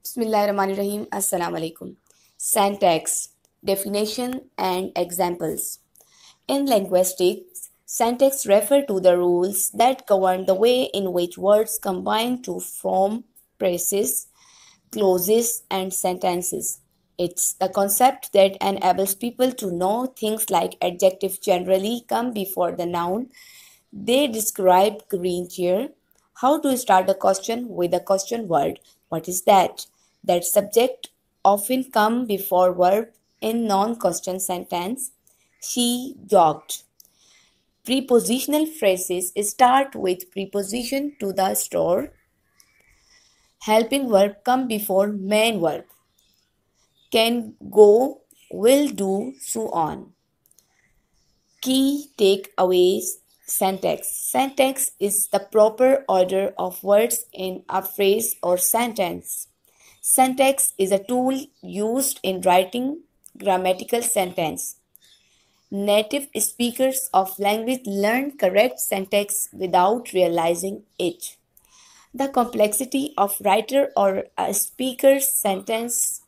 Bismillahirrahmanirrahim. Assalamu alaikum. Syntax, definition and examples. In linguistics, syntax refer to the rules that govern the way in which words combine to form phrases, clauses, and sentences. It's the concept that enables people to know things like adjectives generally come before the noun. They describe green chair. How to start a question with a question word. What is that? That subject often come before verb in non-question sentence. She jogged. Prepositional phrases start with preposition to the store. Helping verb come before main verb. Can, go, will do, so on. Key takeaways. Syntax. Syntax is the proper order of words in a phrase or sentence. Syntax is a tool used in writing grammatical sentence. Native speakers of language learn correct syntax without realizing it. The complexity of writer or a speaker's sentences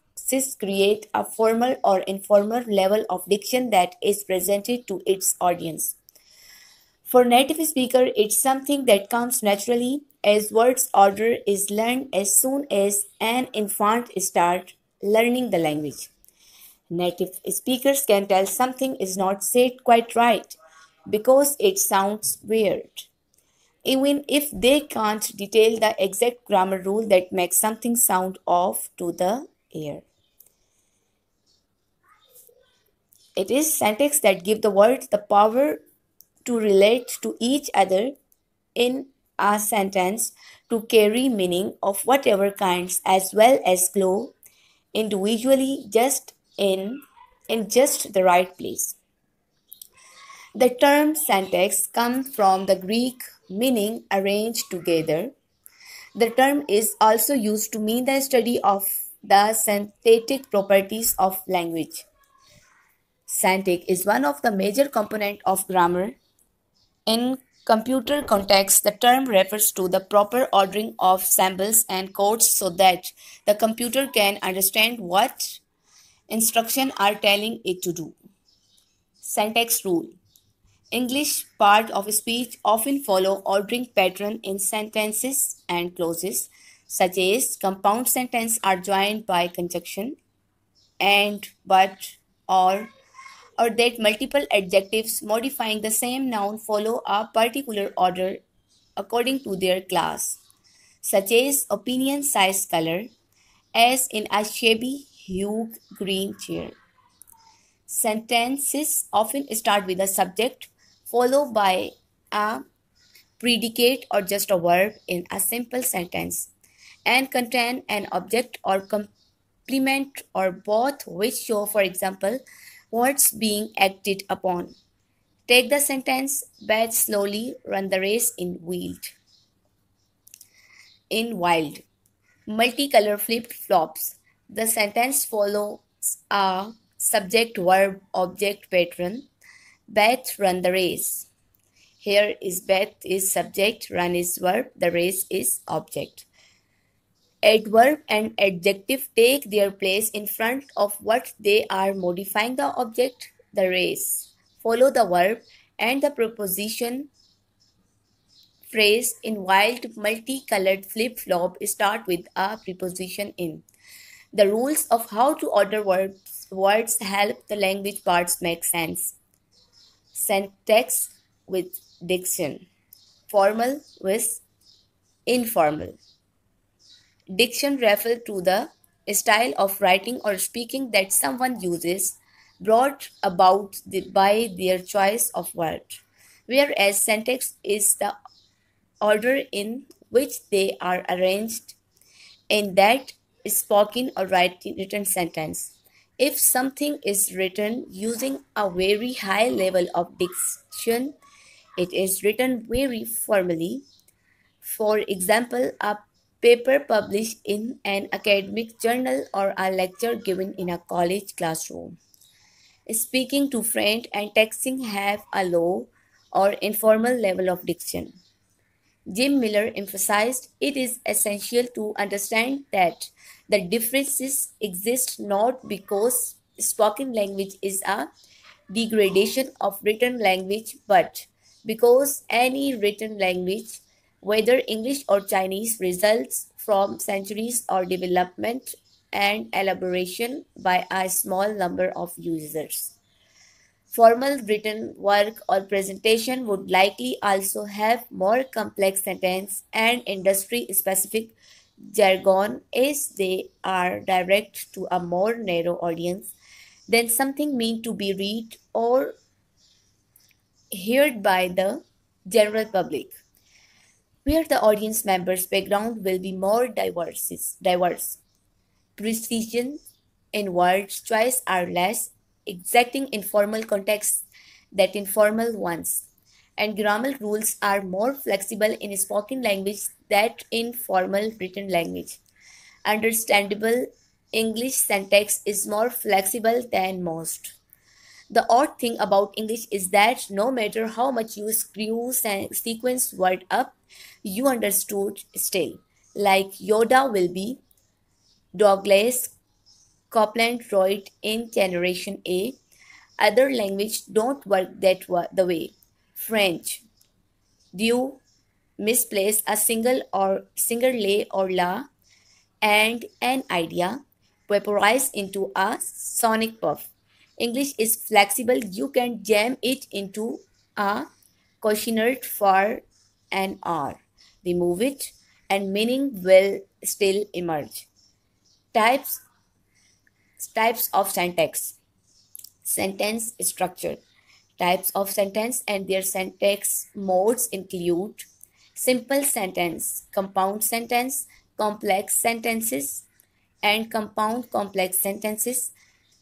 create a formal or informal level of diction that is presented to its audience. For native speaker, it's something that comes naturally as words order is learned as soon as an infant starts learning the language. Native speakers can tell something is not said quite right because it sounds weird, even if they can't detail the exact grammar rule that makes something sound off to the ear. It is syntax that give the words the power to relate to each other in a sentence, to carry meaning of whatever kinds as well as flow individually just in just the right place. The term syntax comes from the Greek meaning arranged together. The term is also used to mean the study of the syntactic properties of language. Syntax is one of the major components of grammar. In computer context, the term refers to the proper ordering of symbols and codes so that the computer can understand what instructions are telling it to do. Syntax rule. English part of speech often follow ordering pattern in sentences and clauses, such as compound sentences are joined by conjunction and, but, or that multiple adjectives modifying the same noun follow a particular order according to their class, such as opinion, size, color, as in a shabby hued green chair. Sentences often start with a subject followed by a predicate or just a verb in a simple sentence and contain an object or complement or both, which show, for example, what's being acted upon. Take the sentence, bet slowly, run the race in wild. In wild. Multicolor flip-flops. The sentence follows a subject verb object pattern. Bet, run the race. Here is bet is subject, run is verb, the race is object. Adverb and adjective take their place in front of what they are modifying the object, the race. Follow the verb and the preposition phrase in wild multicolored flip-flop start with a preposition in. The rules of how to order words help the language parts make sense. Syntax with diction. Formal with informal. Diction refers to the style of writing or speaking that someone uses, brought about by their choice of word, whereas syntax is the order in which they are arranged in that spoken or written sentence. If something is written using a very high level of diction, it is written very formally. For example, a paper published in an academic journal or a lecture given in a college classroom. Speaking to friends and texting have a low or informal level of diction. Jim Miller emphasized it is essential to understand that The differences exist not because spoken language is a degradation of written language, but because any written language, whether English or Chinese, results from centuries of development and elaboration by a small number of users. Formal written work or presentation would likely also have more complex sentence and industry specific jargon as they are direct to a more narrow audience than something meant to be read or heard by the general public, where the audience members' background will be more diverse. Precision in word choice are less exacting in formal contexts than in formal ones, and grammar rules are more flexible in spoken language than in formal written language. Understandable English syntax is more flexible than most. The odd thing about English is that no matter how much you screw sequence word up, you understood still. Like Yoda will be Douglas Copeland wrote in Generation A. Other language don't work the way. French, do you misplace a single lay or la and an idea vaporize into a sonic puff. English is flexible. You can jam it into a questionnaire for an hour. Remove it, and meaning will still emerge. Types types of syntax. Sentence structure. Types of sentence and their syntax modes include simple sentence, compound sentence, complex sentences, and compound complex sentences.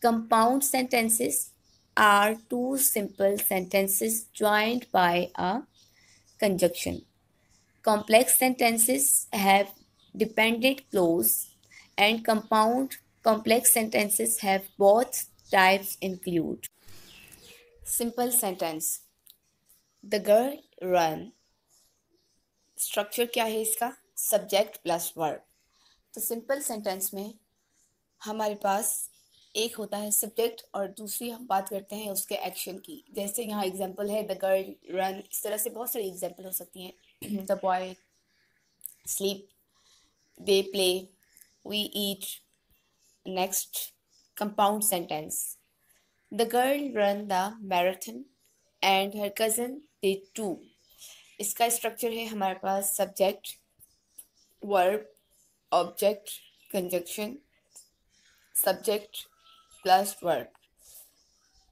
Compound sentences are two simple sentences joined by a conjunction. Complex sentences have dependent clause, and compound complex sentences have both types include. Simple sentence. The girl run. Structure क्या है इसका? Subject plus verb. तो simple sentence में हमारे पास एक होता है subject और दूसरी हम बात करते हैं उसके एक्शन की. जैसे यहाँ एग्जांपल है द गर्ल रन. इस तरह से बहुत सारी एग्जांपल हो सकती हैं. The boy sleep, they play, we eat. Next compound sentence. The girl run the marathon and her cousin did too. इसका स्ट्रक्चर है हमारे पास subject, verb, object, conjunction, subject plus verb.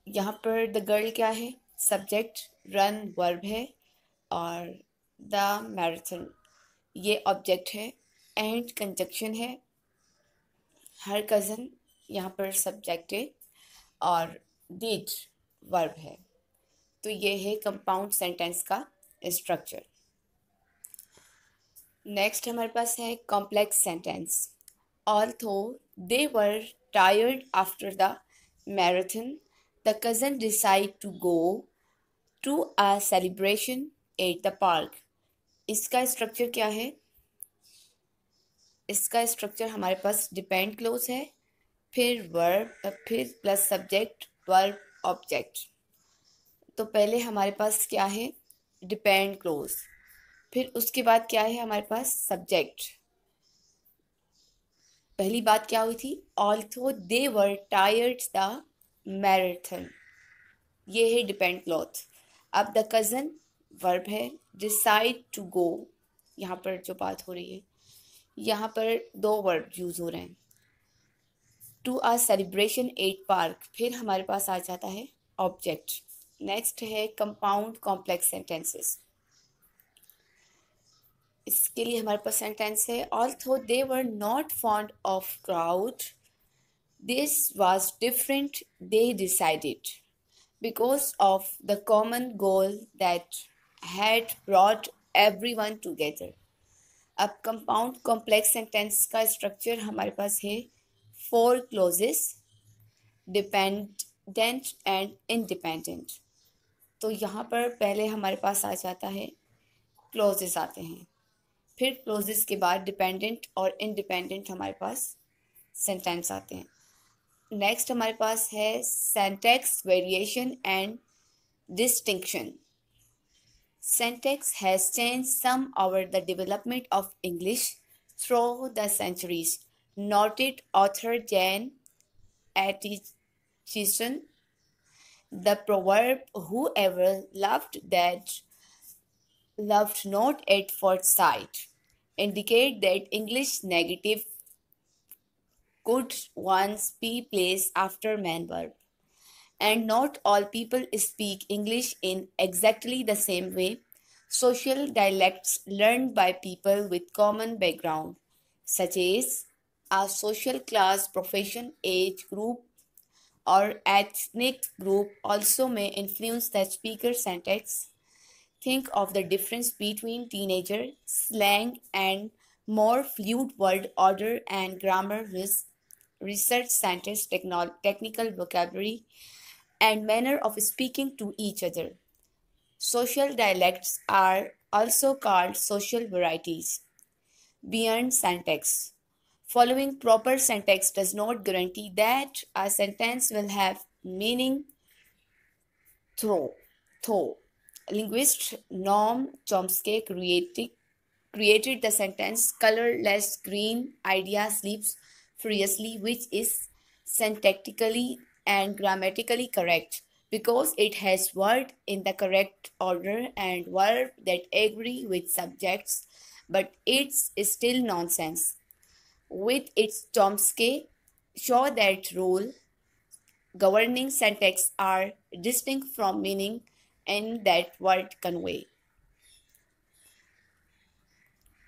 यहाँ पर द गर्ल क्या है? सब्जेक्ट, रन वर्ब है और द मैराथन ये ऑब्जेक्ट है एंड कंजक्शन है. हर कज़न यहाँ पर सब्जेक्ट है और डिड वर्ब है. तो ये है कंपाउंड सेंटेंस का स्ट्रक्चर. नेक्स्ट हमारे पास है complex sentence. Although they were tired after the marathon, the cousin decide to go to a celebration at the park. इसका स्ट्रक्चर क्या है? इसका स्ट्रक्चर हमारे पास डिपेंड क्लोज है, फिर वर्ब, फिर प्लस सब्जेक्ट, वर्ब, ऑब्जेक्ट. तो पहले हमारे पास क्या है? Depend close. फिर उसके बाद क्या है हमारे पास? सब्जेक्ट. पहली बात क्या हुई थी? Although they were tired the marathon, ये है डिपेंड क्लोज. अब द कज़न वर्ब है, डिसाइड टू गो, यहाँ पर जो बात हो रही है यहाँ पर दो वर्ब यूज हो रहे हैं. To a celebration at park, फिर हमारे पास आ जाता है ऑब्जेक्ट. नेक्स्ट है कंपाउंड कॉम्प्लेक्स सेंटेंसेस. इसके लिए हमारे पास सेंटेंस है although they were not fond of crowd, this was different, they decided because of the common goal that had brought everyone together. अब कंपाउंड कॉम्प्लेक्स सेंटेंस का structure हमारे पास है 4 क्लोजेस, डिपेंडेंट एंड इंडिपेंडेंट. तो यहाँ पर पहले हमारे पास आ जाता है क्लोजेस आते हैं, फिर क्लोजेस के बाद डिपेंडेंट और इंडिपेंडेंट हमारे पास सेंटेंस आते हैं। नेक्स्ट हमारे पास है syntax variation and distinction. Syntax has changed some over the development of English through the centuries, noted author Jane Atchison. The proverb, whoever loved that loved not at first sight, indicate that English negative could once be placed after man verb. And not all people speak English in exactly the same way. Social dialects learned by people with common background, such as a social class, profession, age group, or ethnic group, also may influence the speaker's syntax. Think of the difference between teenager slang and more fluid word order and grammar research scientists technical vocabulary and manner of speaking to each other. Social dialects are also called social varieties. Beyond syntax. Following proper syntax does not guarantee that a sentence will have meaning through. Though linguist Noam Chomsky created the sentence colorless green idea sleeps furiously, which is syntactically and grammatically correct because it has word in the correct order and verb that agree with subjects, but it's still nonsense. With its Chomsky show that rule governing syntax are distinct from meaning in that word convey.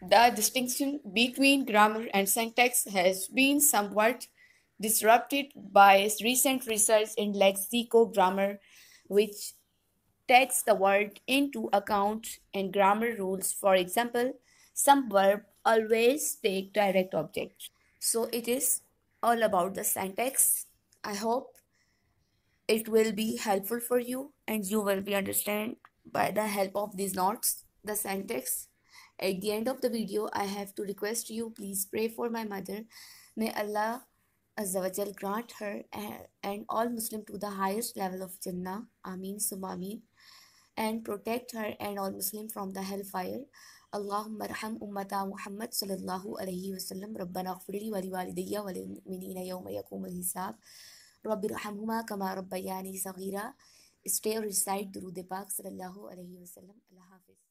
The distinction between grammar and syntax has been somewhat disrupted by recent research in lexicogrammar, which takes the word into account in grammar rules. For example, some verb always take direct object. So it is all about the syntax. I hope it will be helpful for you and you will be understand by the help of these notes the syntax. At the end of the video, I have to request you please pray for my mother. May Allah Azza wa Jal grant her and all Muslim to the highest level of Jannah. Ameen summa ameen. And protect her and all Muslim from the hellfire. اللهم ارحم أمة محمد صلى الله عليه وسلم ربنا اغفر لي ولوالدي وللمؤمنين يوم يقوم الحساب رب ارحمهما كما ربياني صغيرا. Stay or recite Durood Pak sallallahu alaihi wasallam. Allah Hafiz.